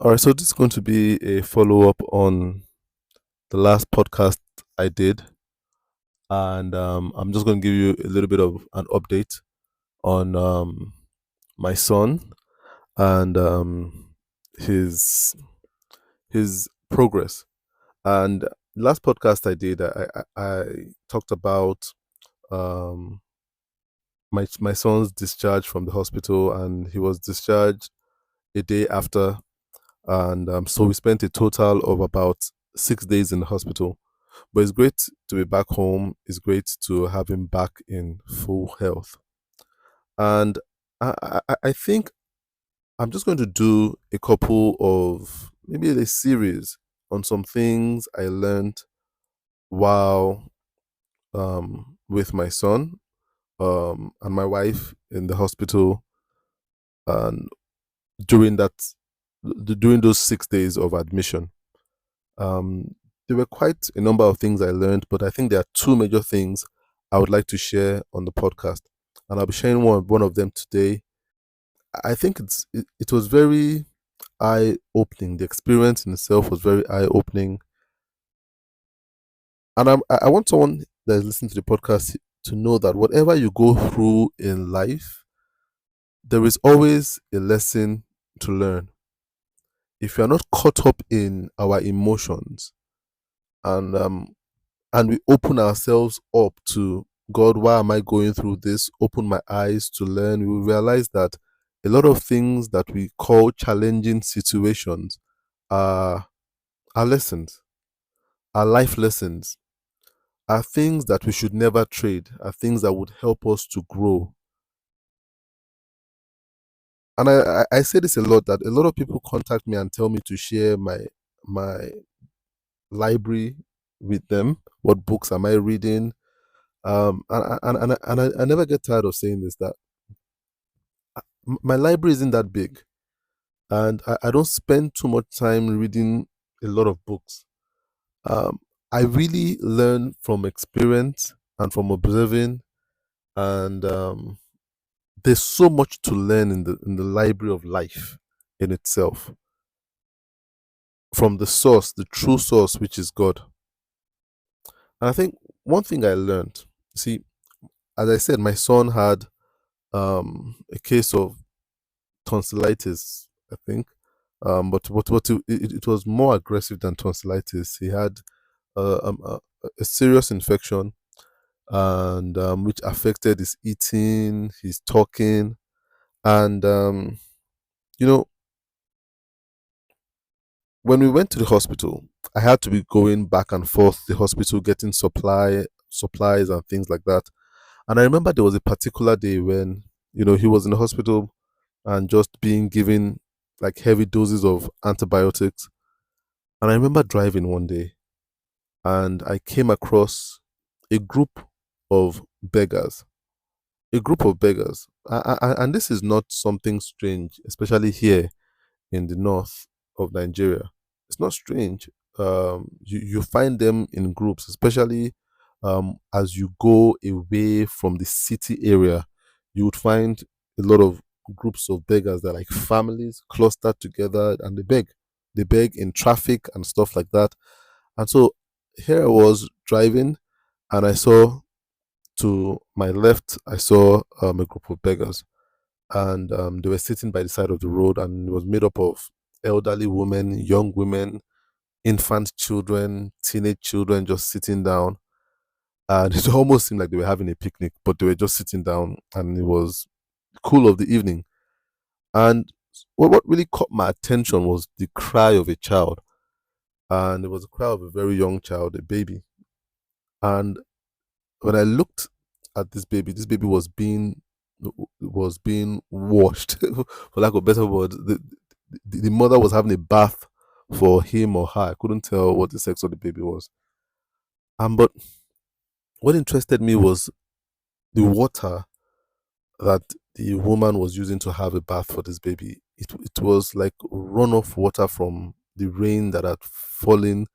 All right, so this is going to be a follow up on the last podcast I did, and I'm just going to give you a little bit of an update on my son and his his progress. And last podcast I did, I talked about um, my son's discharge from the hospital, and he was discharged a day after, and so we spent a total of about 6 days in the hospital. But it's great to be back home. It's great to have him back in full health. And I think I'm just going to do a couple of maybe a series on some things I learned while with my son and my wife in the hospital, and during that during those 6 days of admission. Um, there were quite a number of things I learned, but I think there are two major things I would like to share on the podcast, and I'll be sharing one of them today. I think it was very eye opening. The experience in itself was very eye opening, and I want someone that is listening to the podcast to know that whatever you go through in life, there is always a lesson to learn. If you are not caught up in our emotions, and we open ourselves up to God, why am I going through this? Open my eyes to learn. We realize that a lot of things that we call challenging situations are, are lessons, are life lessons, are things that we should never trade, are things that would help us to grow. And I say this a lot, that a lot of people contact me and tell me to share my library with them. What books am I reading? I never get tired of saying this, that my library isn't that big, and I don't spend too much time reading a lot of books. Um, I really learn from experience and from observing, and there's so much to learn in the library of life in itself, from the source, the true source, which is God. And I think one thing I learned, see, as I said, my son had a case of tonsillitis, I think. It was more aggressive than tonsillitis. He had a serious infection, and which affected his eating, his talking, and you know, when we went to the hospital, I had to be going back and forth the hospital, getting supplies and things like that. And I remember there was a particular day when he was in the hospital and just being given like heavy doses of antibiotics. And I remember driving one day and I came across a group of beggars. A group of beggars. And this is not something strange, especially here in the north of Nigeria. It's not strange. You find them in groups, especially as you go away from the city area. You would find a lot of groups of beggars that are like families clustered together, and they beg. They beg in traffic and stuff like that. And so here I was driving, and I saw, to my left, I saw a group of beggars, and they were sitting by the side of the road, and it was made up of elderly women, young women, infant children, teenage children, just sitting down. And it almost seemed like they were having a picnic, but they were just sitting down, and it was cool of the evening. And what really caught my attention was the cry of a child, and it was the cry of a very young child, a baby. And when I looked at this baby was being washed, for lack of a better word. The mother was having a bath for him or her. I couldn't tell what the sex of the baby was. But what interested me was the water that the woman was using to have a bath for this baby. It was like runoff water from the rain that had fallen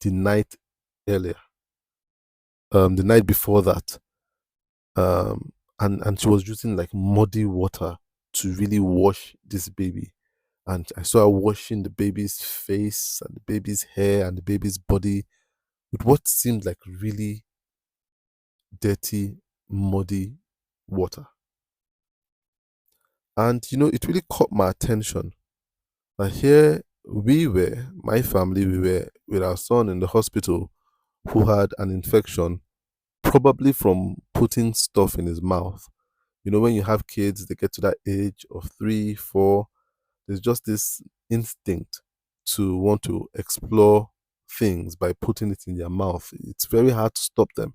the night earlier, the night before that. Um, and she was using like muddy water to really wash this baby. And I saw her washing the baby's face and the baby's hair and the baby's body with what seemed like really dirty, muddy water. And it really caught my attention. And here we were, my family, we were with our son in the hospital who had an infection, probably from putting stuff in his mouth. When you have kids, they get to that age of 3, 4, there's just this instinct to want to explore things by putting it in their mouth. It's very hard to stop them.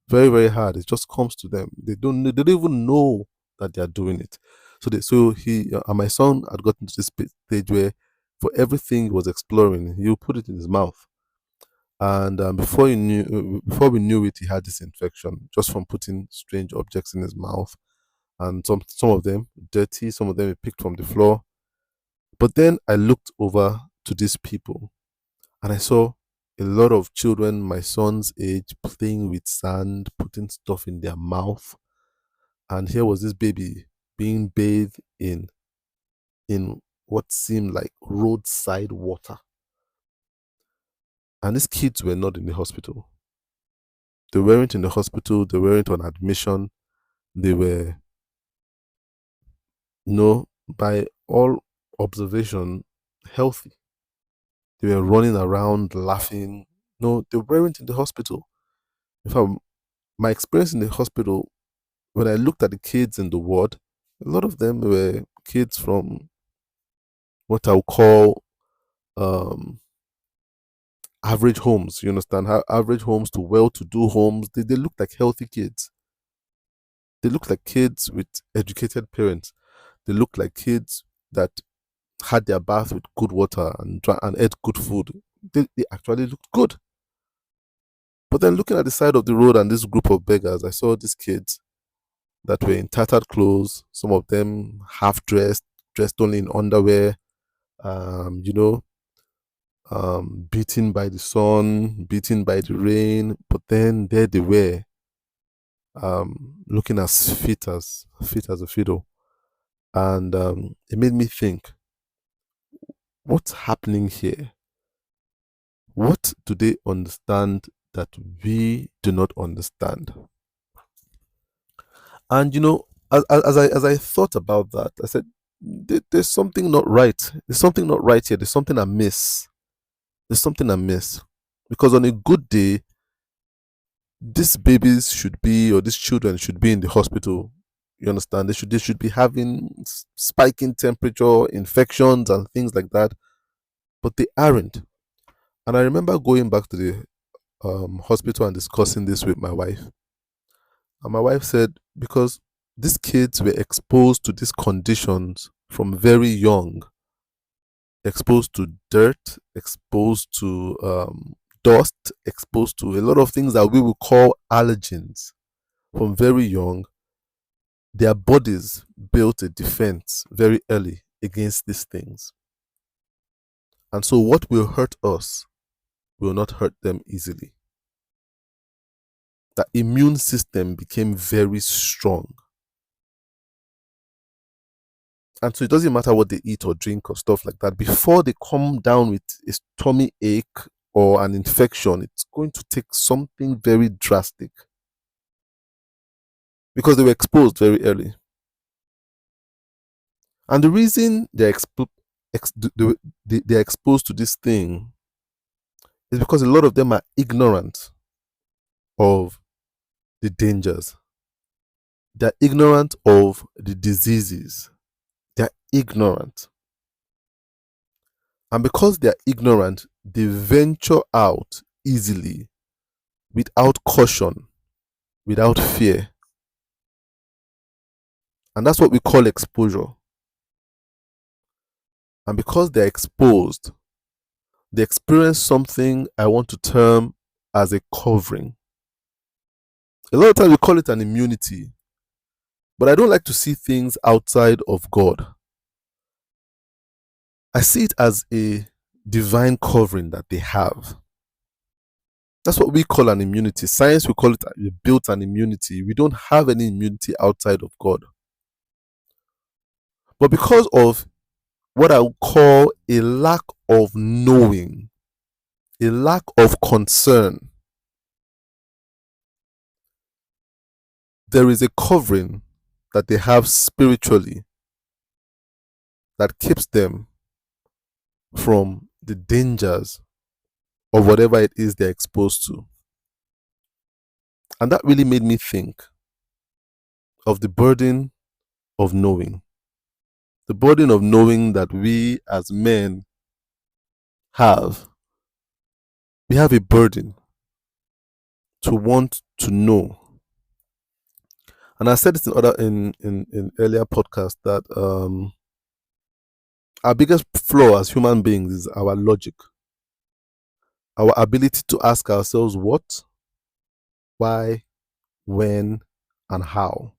Very, very hard. It just comes to them. They don't even know that they are doing it. So he and my son had gotten to this stage where for everything he was exploring, he would put it in his mouth. And before we knew it, he had this infection just from putting strange objects in his mouth, and some of them dirty, some of them he picked from the floor. But then I looked over to these people, and I saw a lot of children my son's age playing with sand, putting stuff in their mouth, and here was this baby being bathed in what seemed like roadside water. And these kids were not in the hospital. They weren't in the hospital, they weren't on admission. They were, by all observation, healthy. They were running around laughing. No, they weren't in the hospital. In fact, my experience in the hospital, when I looked at the kids in the ward, a lot of them were kids from what I would call average homes. You understand? How average homes to well-to-do homes. They look like healthy kids. They look like kids with educated parents. They look like kids that had their bath with good water and ate good food. They actually looked good. But then looking at the side of the road and this group of beggars, I saw these kids that were in tattered clothes, some of them half dressed, dressed only in underwear, um, you know, beaten by the sun, beaten by the rain. But then there they were, looking as fit as a fiddle. And it made me think, what's happening here? What do they understand that we do not understand? And as I thought about that, I said, There's something not right. There's something not right here. There's something amiss. There's something amiss." Because on a good day, these babies should be, or these children should be in the hospital. You understand? They should be having spiking temperature, infections, and things like that. But they aren't. And I remember going back to the hospital and discussing this with my wife. And my wife said, because these kids were exposed to these conditions from very young, exposed to dirt, exposed to dust, exposed to a lot of things that we would call allergens from very young, their bodies built a defense very early against these things. And so what will hurt us will not hurt them easily. The immune system became very strong. And so it doesn't matter what they eat or drink or stuff like that. Before they come down with a tummy ache or an infection, it's going to take something very drastic because they were exposed very early. And the reason they're exposed to this thing is because a lot of them are ignorant of the dangers. They're ignorant of the diseases. They're ignorant. And because they're ignorant, they venture out easily, without caution, without fear. And that's what we call exposure. And because they're exposed, they experience something I want to term as a covering. A lot of times we call it an immunity, but I don't like to see things outside of God. I see it as a divine covering that they have. That's what we call an immunity. Science, we call it built an immunity. We don't have any immunity outside of God. But because of what I would call a lack of knowing, a lack of concern. There is a covering that they have spiritually that keeps them from the dangers of whatever it is they're exposed to. And that really made me think of the burden of knowing. The burden of knowing that we as men have. We have a burden to want to know. And I said this in earlier podcasts that our biggest flaw as human beings is our logic, our ability to ask ourselves what, why, when, and how.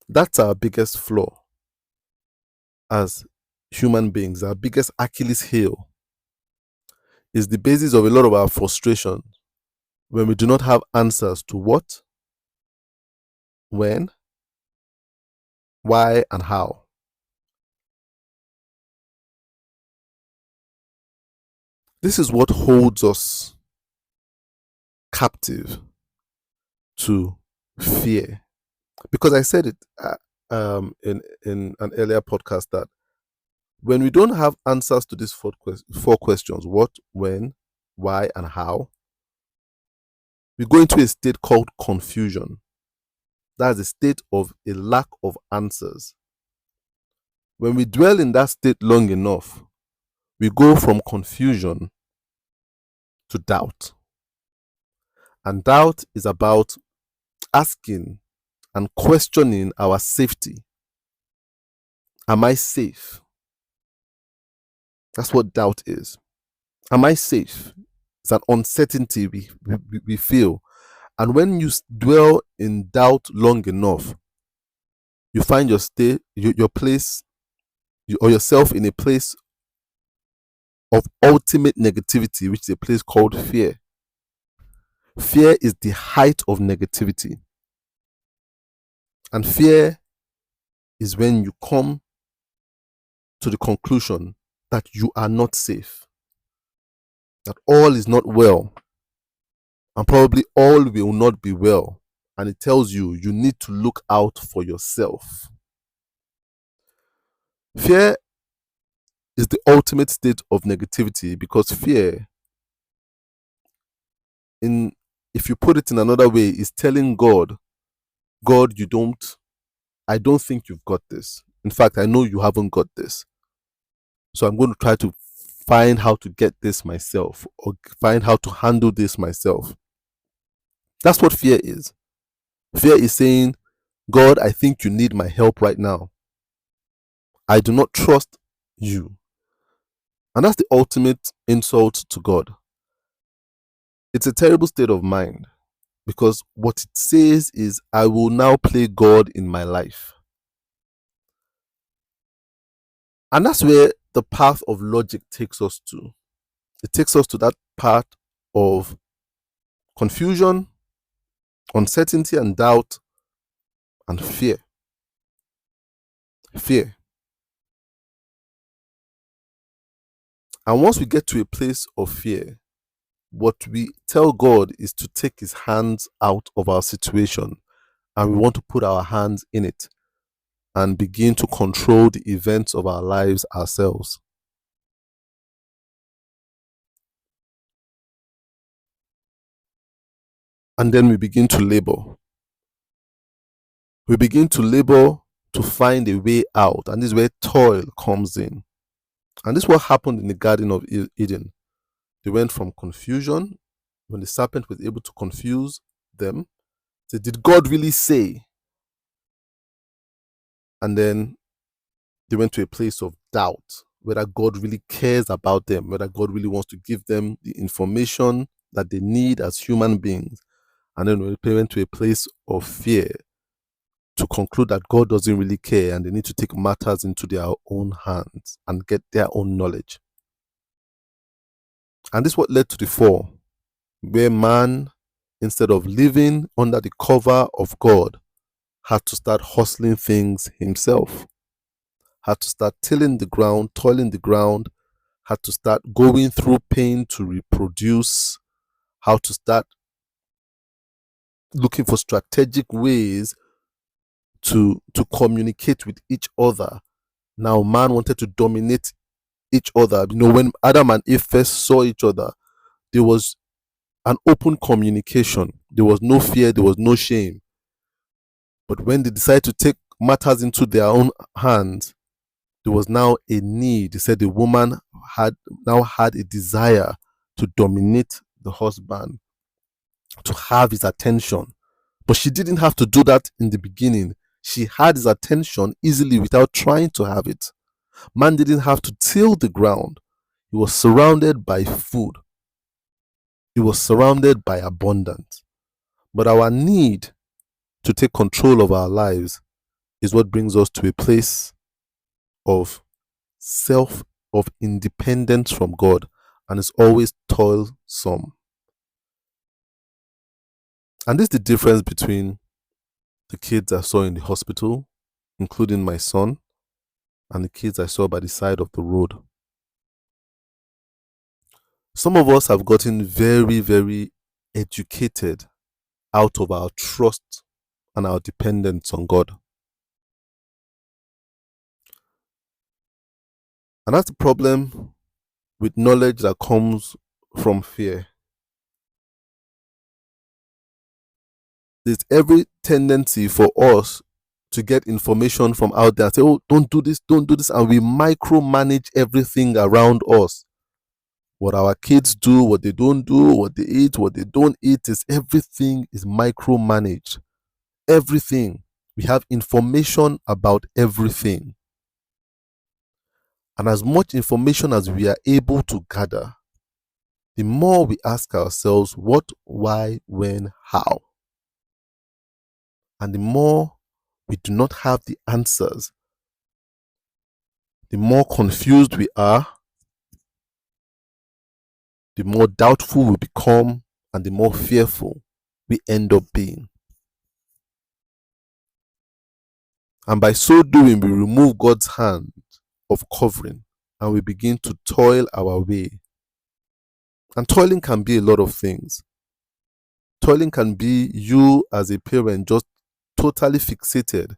That's our biggest flaw as human beings. Our biggest Achilles heel is the basis of a lot of our frustration when we do not have answers to what, when, why, and how. This is what holds us captive to fear. Because I said it in an earlier podcast that when we don't have answers to these four questions, what, when, why, and how, we go into a state called confusion. That's a state of a lack of answers. When we dwell in that state long enough, we go from confusion to doubt. And doubt is about asking and questioning our safety. Am I safe? That's what doubt is. Am I safe? It's an uncertainty we feel. And when you dwell in doubt long enough, you find your place, or yourself in a place of ultimate negativity, which is a place called fear. Fear is the height of negativity. And fear is when you come to the conclusion that you are not safe, that all is not well, and probably all will not be well. And it tells you need to look out for yourself. Fear is the ultimate state of negativity because fear, if you put it in another way, is telling God, I don't think you've got this. In fact, I know you haven't got this. So I'm going to try to find how to get this myself, or find how to handle this myself. That's what fear is. Fear is saying, God, I think you need my help right now. I do not trust you. And that's the ultimate insult to God. It's a terrible state of mind because what it says is, I will now play God in my life. And that's where the path of logic takes us to. It takes us to that path of confusion, uncertainty, and doubt, and fear. Fear. And once we get to a place of fear, what we tell God is to take his hands out of our situation, and we want to put our hands in it and begin to control the events of our lives ourselves. And then we begin to labor. We begin to labor to find a way out, and this is where toil comes in. And this is what happened in the Garden of Eden. They went from confusion, when the serpent was able to confuse them. They said, did God really say? And then they went to a place of doubt, whether God really cares about them, whether God really wants to give them the information that they need as human beings. And then they went to a place of fear to conclude that God doesn't really care and they need to take matters into their own hands and get their own knowledge. And this is what led to the fall, where man, instead of living under the cover of God, had to start hustling things himself. had to start tilling the ground, toiling the ground, had to start going through pain to reproduce, how to start looking for strategic ways to communicate with each other. Now man wanted to dominate each other. When Adam and Eve first saw each other, there was an open communication. There was no fear, there was no shame. But when they decided to take matters into their own hands, there was now a need. They said the woman had a desire to dominate the husband, to have his attention. But she didn't have to do that in the beginning. She had his attention easily without trying to have it. Man didn't have to till the ground. He was surrounded by food. He was surrounded by abundance. But our need to take control of our lives is what brings us to a place of independence from God, and it's always toilsome. And this is the difference between the kids I saw in the hospital, including my son, and the kids I saw by the side of the road. Some of us have gotten very, very educated out of our trust and our dependence on God. And that's the problem with knowledge that comes from fear. There's every tendency for us to get information from out there, say, oh, don't do this, and we micromanage everything around us. What our kids do, what they don't do, what they eat, what they don't eat, everything is micromanaged. Everything. We have information about everything. And as much information as we are able to gather, the more we ask ourselves what, why, when, how. And the more we do not have the answers, the more confused we are, the more doubtful we become, and the more fearful we end up being. And by so doing, we remove God's hand of covering and we begin to toil our way. And toiling can be a lot of things. Toiling can be you as a parent just totally fixated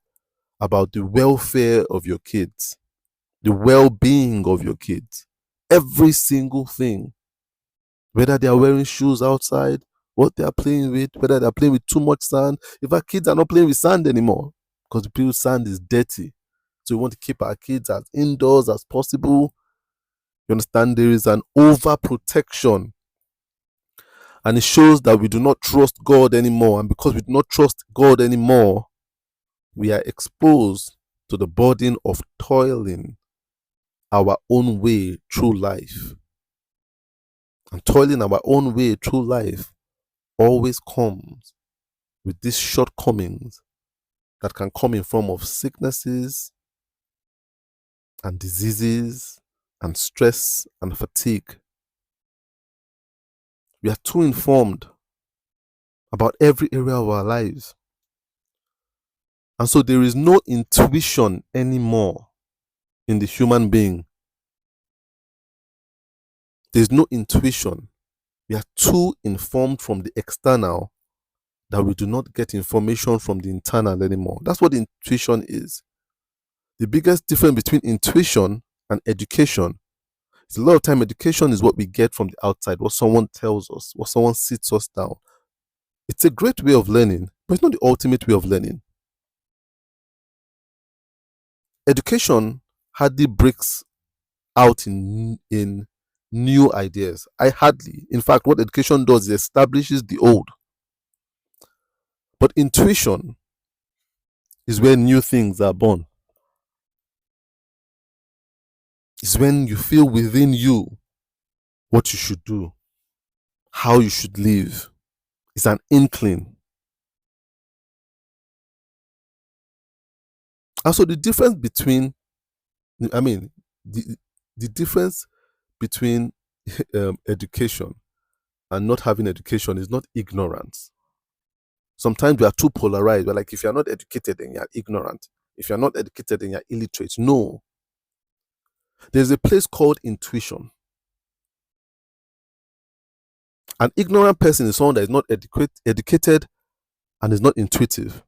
about the welfare of your kids, the well-being of your kids. Every single thing, whether they are wearing shoes outside, what they are playing with, whether they are playing with too much sand. In fact, kids are not playing with sand anymore because the people sand is dirty. So we want to keep our kids as indoors as possible. You understand? There is an overprotection. And it shows that we do not trust God anymore. And because we do not trust God anymore, we are exposed to the burden of toiling our own way through life. And toiling our own way through life always comes with these shortcomings that can come in form of sicknesses and diseases and stress and fatigue. We are too informed about every area of our lives. And so there is no intuition anymore in the human being. There's no intuition. We are too informed from the external that we do not get information from the internal anymore. That's what intuition is. The biggest difference between intuition and education is a lot of time education is what we get from the outside, what someone tells us, what someone sits us down. It's a great way of learning, but it's not the ultimate way of learning. Education hardly breaks out in new ideas. In fact, what education does is establishes the old. But intuition is where new things are born. It's when you feel within you what you should do, how you should live. It's an inkling. And so the difference between, the difference between education and not having education is not ignorance. Sometimes we are too polarized. We're like, if you're not educated, then you're ignorant. If you're not educated, then you're illiterate. No. There's a place called intuition. An ignorant person is someone that is not educated and is not intuitive.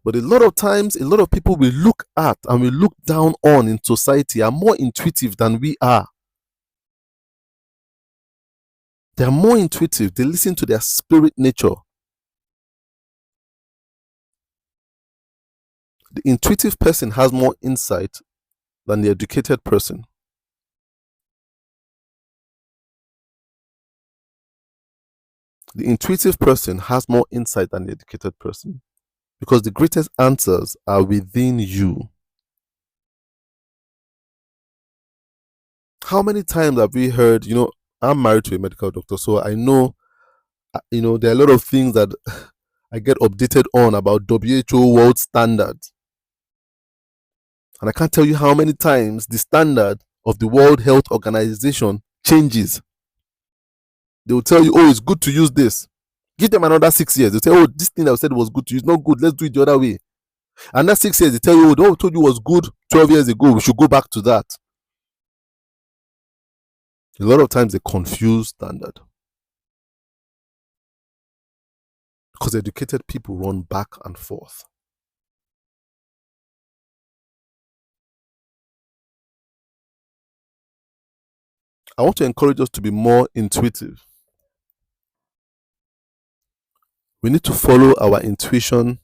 But a lot of times, a lot of people we look at and we look down on in society are more intuitive than we are. They are more intuitive. They listen to their spirit nature. The intuitive person has more insight than the educated person. The intuitive person has more insight than the educated person because the greatest answers are within you. How many times have we heard, I'm married to a medical doctor, so I know, there are a lot of things that I get updated on about WHO world standards. And I can't tell you how many times the standard of the World Health Organization changes. They will tell you, oh, it's good to use this. Give them another 6 years. They'll say, oh, this thing I said was good to use, not good. Let's do it the other way. And that 6 years, they tell you, oh, the one we told you was good 12 years ago. We should go back to that. A lot of times they confuse standard. Because educated people run back and forth. I want to encourage us to be more intuitive. We need to follow our intuition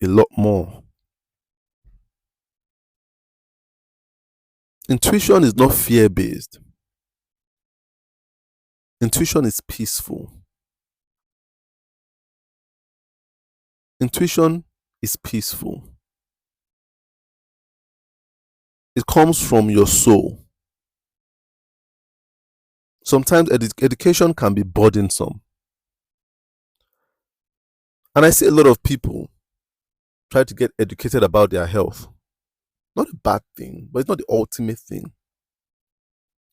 a lot more. Intuition is not fear-based. Intuition is peaceful. Intuition is peaceful. It comes from your soul. Sometimes education can be burdensome. And I see a lot of people try to get educated about their health. Not a bad thing, but it's not the ultimate thing.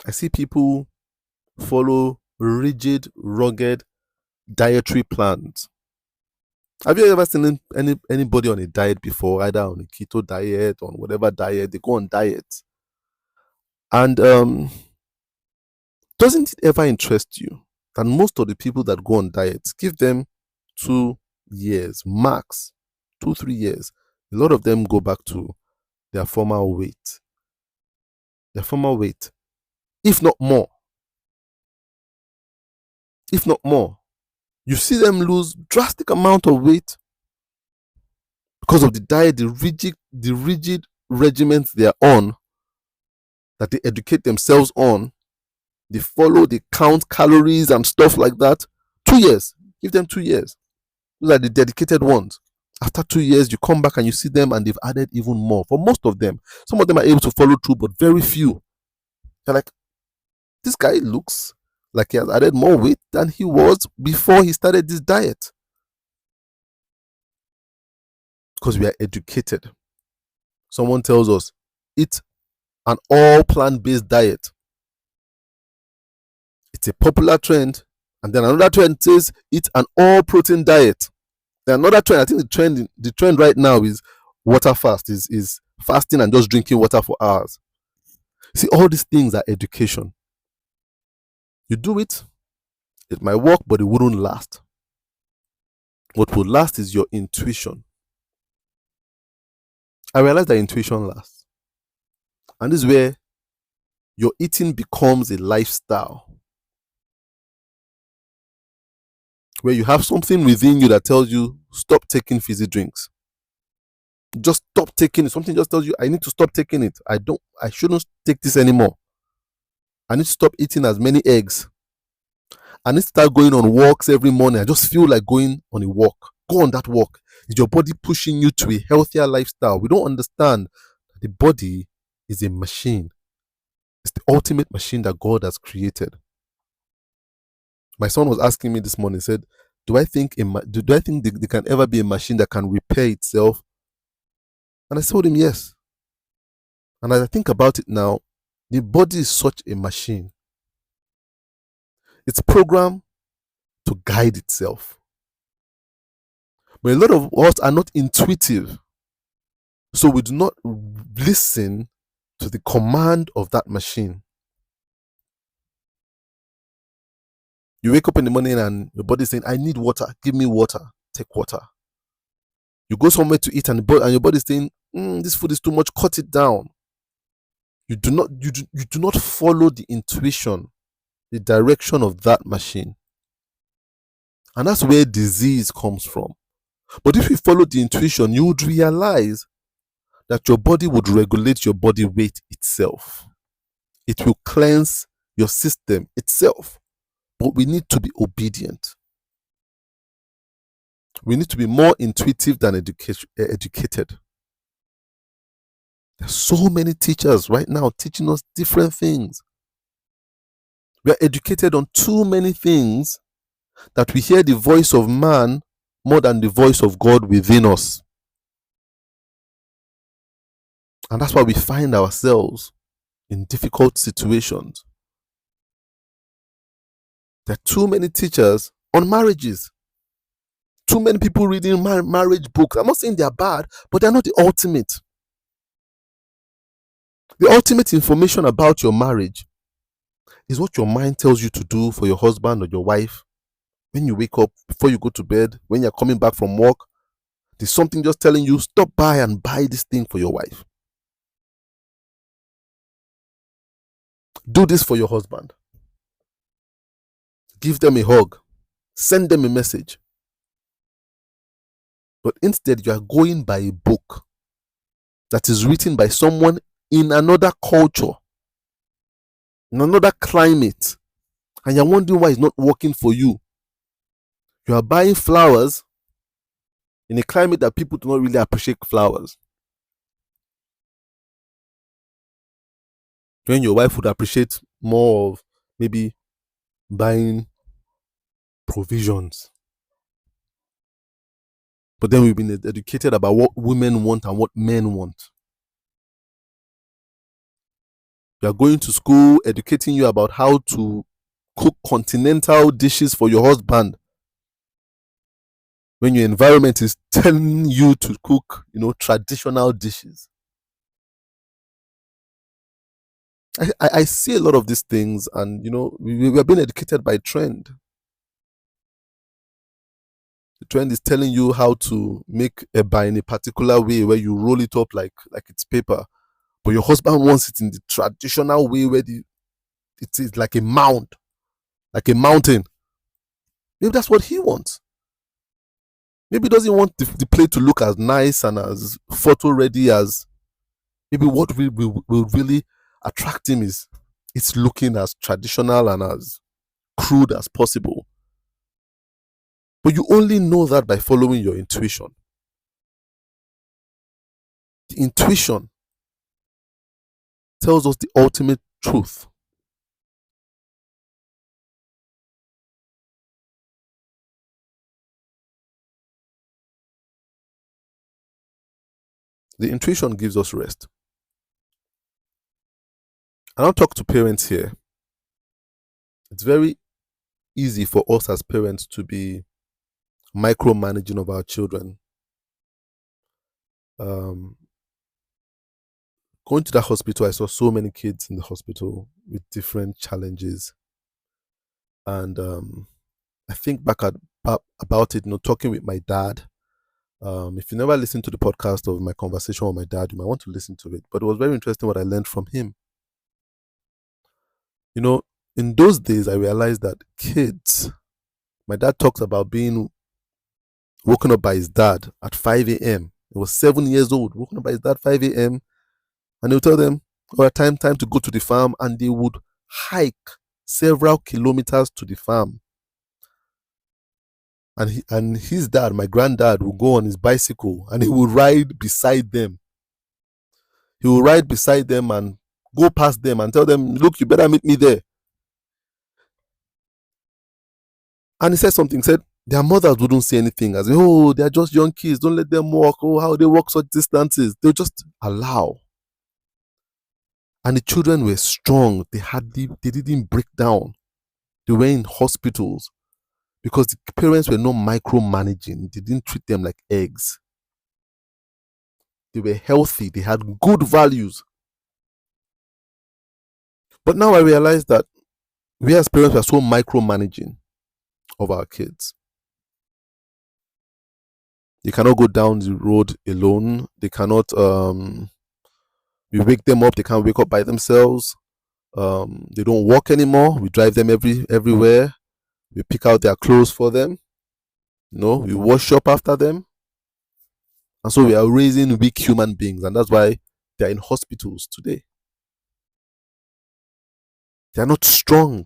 I see people follow rigid, rugged dietary plans. Have you ever seen anybody on a diet before, either on a keto diet, on whatever diet? They go on diets. And doesn't it ever interest you that most of the people that go on diets, give them 2 years, max 2-3 years, a lot of them go back to their former weight. If not more. You see them lose drastic amount of weight because of the diet, the rigid regimens they are on, that they educate themselves on. They follow, they count calories and stuff like that. 2 years. Give them 2 years. Those are the dedicated ones. After 2 years, you come back and you see them and they've added even more. For most of them, some of them are able to follow through, but very few. They're like, this guy looks like he has added more weight than he was before he started this diet. Because we are educated. Someone tells us, eat an all plant-based diet. It's a popular trend. And then another trend says, eat an all protein diet. Then another trend, I think the trend right now is water fast, is fasting and just drinking water for hours. See, all these things are education. You do it, it might work, but it wouldn't last. What will last is your intuition. I realize that intuition lasts. And this is where your eating becomes a lifestyle. Where you have something within you that tells you, stop taking fizzy drinks. Just stop taking it. Something just tells you, I need to stop taking it. I shouldn't take this anymore. I need to stop eating as many eggs. I need to start going on walks every morning. I just feel like going on a walk. Go on that walk. Is your body pushing you to a healthier lifestyle? We don't understand that the body is a machine. It's the ultimate machine that God has created. My son was asking me this morning, said, do I think there can ever be a machine that can repair itself? And I told him yes. And as I think about it now, the body is such a machine. It's programmed to guide itself. But a lot of us are not intuitive. So we do not listen to the command of that machine. You wake up in the morning and your body's saying, I need water, give me water, take water. You go somewhere to eat and your body's saying, this food is too much, cut it down. You do not follow the intuition, the direction of that machine. And that's where disease comes from. But if you follow the intuition, you would realize that your body would regulate your body weight itself. It will cleanse your system itself. But we need to be obedient. We need to be more intuitive than educated. There's so many teachers right now teaching us different things. We are educated on too many things that we hear the voice of man more than the voice of God within us. And that's why we find ourselves in difficult situations. There are too many teachers on marriages. Too many people reading marriage books. I'm not saying they're bad, but they're not the ultimate. The ultimate information about your marriage is what your mind tells you to do for your husband or your wife. When you wake up, before you go to bed, when you're coming back from work, there's something just telling you, stop by and buy this thing for your wife. Do this for your husband. Give them a hug. Send them a message. But instead, you are going by a book that is written by someone in another culture, in another climate, and you're wondering why it's not working for you. You are buying flowers in a climate that people do not really appreciate flowers. When your wife would appreciate more of maybe buying provisions. But then we've been educated about what women want and what men want. You are going to school educating you about how to cook continental dishes for your husband, when your environment is telling you to cook, traditional dishes. I see a lot of these things, and we are being educated by trend. The trend is telling you how to make eba in a particular way, where you roll it up like it's paper, but your husband wants it in the traditional way, where it is like a mound, like a mountain. Maybe that's what he wants. Maybe he doesn't want the plate to look as nice and as photo ready as. Maybe what will really attract him is it's looking as traditional and as crude as possible. But you only know that by following your intuition. The intuition tells us the ultimate truth. The intuition gives us rest. I don't talk to parents here. It's very easy for us as parents to be micromanaging of our children. Going to that hospital, I saw so many kids in the hospital with different challenges. And I think back about it, talking with my dad. If you never listened to the podcast of my conversation with my dad, you might want to listen to it. But it was very interesting what I learned from him. In those days, I realized that kids, my dad talks about being woken up by his dad at 5 a.m. He was 7 years old, woken up by his dad 5 a.m. And he would tell them, all right, time to go to the farm. And they would hike several kilometers to the farm. And his dad, my granddad, would go on his bicycle and he would ride beside them. He would ride beside them and go past them and tell them, look, you better meet me there. And he said something, said their mothers wouldn't say anything, as they're just young kids, don't let them walk, how they walk such distances. They'll just allow. And the children were strong. They didn't break down. They were in hospitals because the parents were not micromanaging. They didn't treat them like eggs. They were healthy. They had good values. But now I realize that we as parents are so micromanaging of our kids. They cannot go down the road alone. They cannot we wake them up, they can't wake up by themselves. They don't walk anymore. We drive them everywhere. We pick out their clothes for them. We wash up after them. And so we are raising weak human beings, and that's why they are in hospitals today. They are not strong.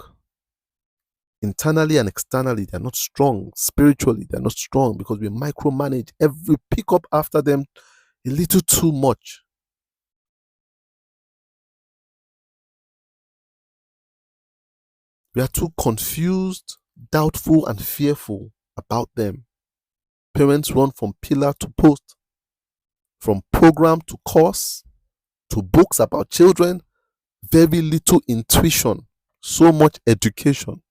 Internally and externally, they are not strong. Spiritually, they are not strong because we micromanage every pick up after them a little too much. We are too confused, doubtful, and fearful about them. Parents run from pillar to post, from program to course, to books about children. Very little intuition, so much education.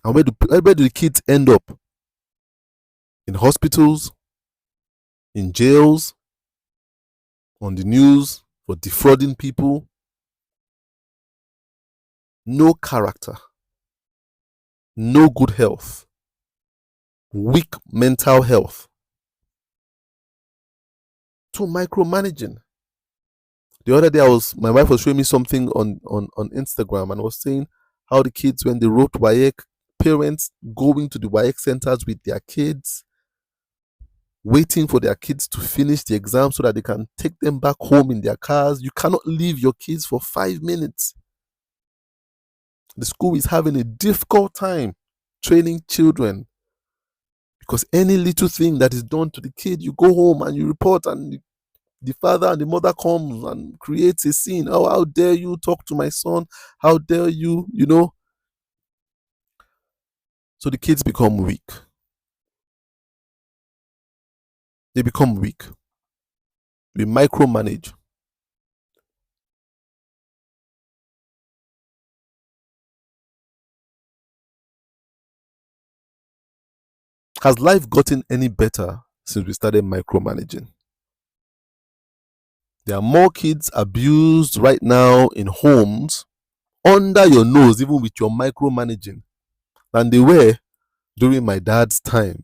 And where do the kids end up? In hospitals, in jails, on the news for defrauding people. No character, no good health, weak mental health. Too micromanaging. The other day, my wife was showing me something on Instagram, and was saying how the kids, when they wrote WAEC, parents going to the WAEC centers with their kids, waiting for their kids to finish the exam so that they can take them back home in their cars. You cannot leave your kids for 5 minutes. The school is having a difficult time training children, because any little thing that is done to the kid, you go home and you report, and the father and the mother comes and creates a scene. Oh, how dare you talk to my son? How dare you, So the kids become weak. They become weak. We micromanage. Has life gotten any better since we started micromanaging? There are more kids abused right now in homes under your nose, even with your micromanaging, than they were during my dad's time,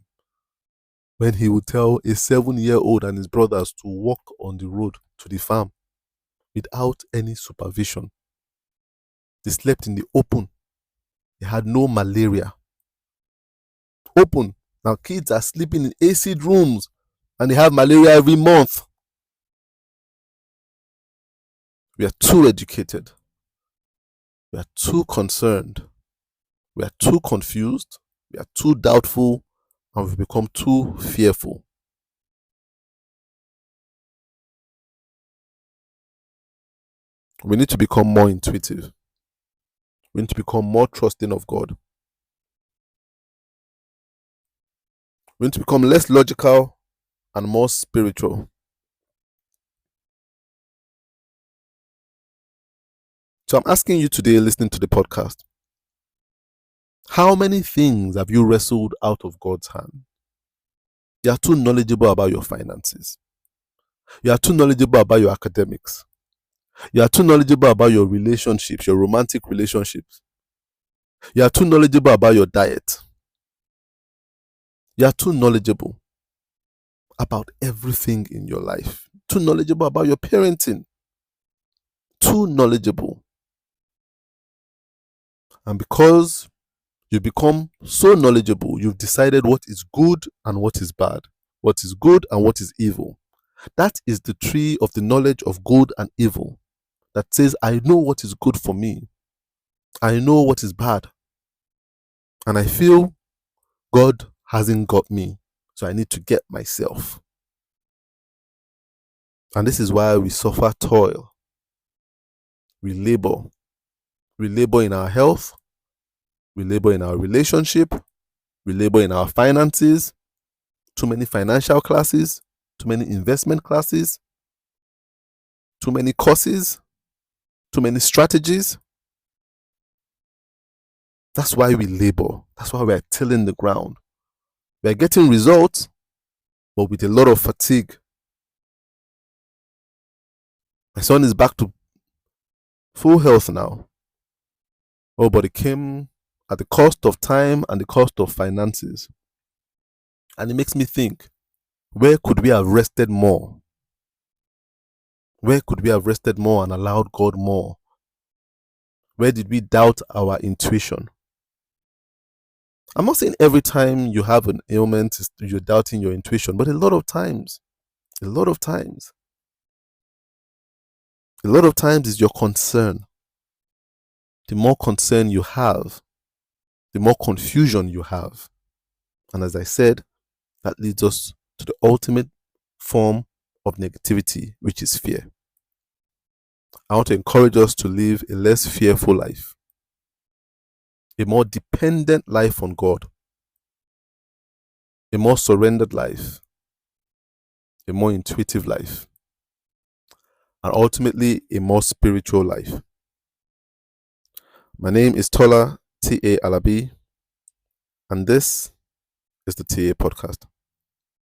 when he would tell a 7-year-old and his brothers to walk on the road to the farm without any supervision. They slept in the open. They had no malaria. Open. Now kids are sleeping in AC rooms and they have malaria every month. We are too educated. We are too concerned. We are too confused. We are too doubtful, and we've become too fearful. We need to become more intuitive. We need to become more trusting of God. We need to become less logical and more spiritual. So I'm asking you today, listening to the podcast, how many things have you wrestled out of God's hand? You are too knowledgeable about your finances. You are too knowledgeable about your academics. You are too knowledgeable about your relationships, your romantic relationships. You are too knowledgeable about your diet. You are too knowledgeable about everything in your life. Too knowledgeable about your parenting. Too knowledgeable. And because you become so knowledgeable, you've decided what is good and what is bad, what is good and what is evil. That is the tree of the knowledge of good and evil that says, I know what is good for me. I know what is bad. And I feel God hasn't got me, so I need to get myself. And this is why we suffer toil. We labor. We labor in our health. We labor in our relationship. We labor in our finances. Too many financial classes. Too many investment classes. Too many courses. Too many strategies. That's why we labor. That's why we're tilling the ground. We're getting results, but with a lot of fatigue. My son is back to full health now. Oh, but it came at the cost of time and the cost of finances. And it makes me think, where could we have rested more? Where could we have rested more and allowed God more? Where did we doubt our intuition? I'm not saying every time you have an ailment, you're doubting your intuition, but a lot of times is your concern. The more concern you have, the more confusion you have. And as I said, that leads us to the ultimate form of negativity, which is fear. I want to encourage us to live a less fearful life, a more dependent life on God, a more surrendered life, a more intuitive life, and ultimately a more spiritual life. My name is Tola T.A. Alabi, and this is the TA Podcast.